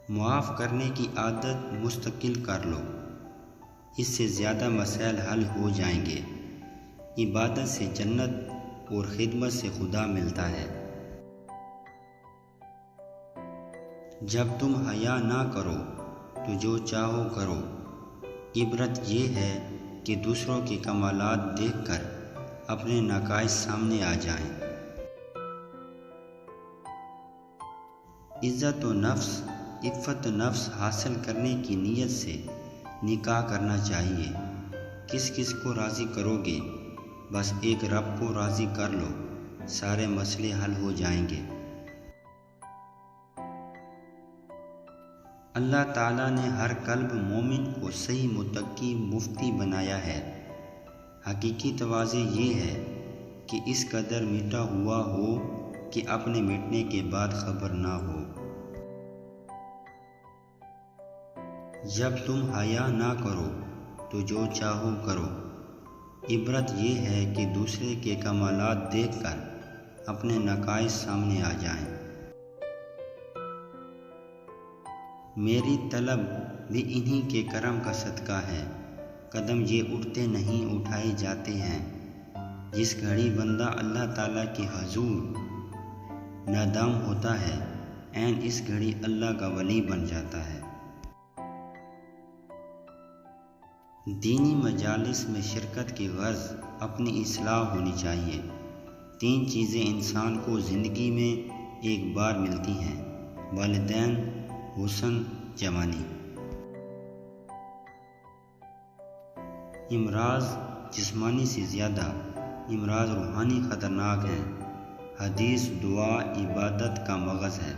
معاف کرنے کی عادت مستقل کر لو، اس سے زیادہ مسائل حل ہو جائیں گے۔ عبادت سے جنت اور خدمت سے خدا ملتا ہے۔ جب تم حیا نہ کرو تو جو چاہو کرو۔ عبرت یہ ہے کہ دوسروں کے کمالات دیکھ کر اپنے نقائص سامنے آ جائیں۔ عزت و نفس، عفت نفس حاصل کرنے کی نیت سے نکاح کرنا چاہیے۔ کس کس کو راضی کرو گے؟ بس ایک رب کو راضی کر لو، سارے مسئلے حل ہو جائیں گے۔ اللہ تعالیٰ نے ہر قلب مومن کو صحیح متقی مفتی بنایا ہے۔ حقیقی تواضع یہ ہے کہ اس قدر مٹا ہوا ہو کہ اپنے مٹنے کے بعد خبر نہ ہو۔ جب تم حیا نہ کرو تو جو چاہو کرو۔ عبرت یہ ہے کہ دوسرے کے کمالات دیکھ کر اپنے نقائص سامنے آ جائیں۔ میری طلب بھی انہی کے کرم کا صدقہ ہے، قدم یہ اٹھتے نہیں اٹھائے جاتے ہیں۔ جس گھڑی بندہ اللہ تعالیٰ کے حضور نادام ہوتا ہے، عین اس گھڑی اللہ کا ولی بن جاتا ہے۔ دینی مجالس میں شرکت کی غرض اپنی اصلاح ہونی چاہیے۔ 3 چیزیں انسان کو زندگی میں ایک بار ملتی ہیں: والدین، حسن، جوانی۔ امراض جسمانی سے زیادہ امراض روحانی خطرناک ہیں۔ حدیث دعا عبادت کا مغز ہے۔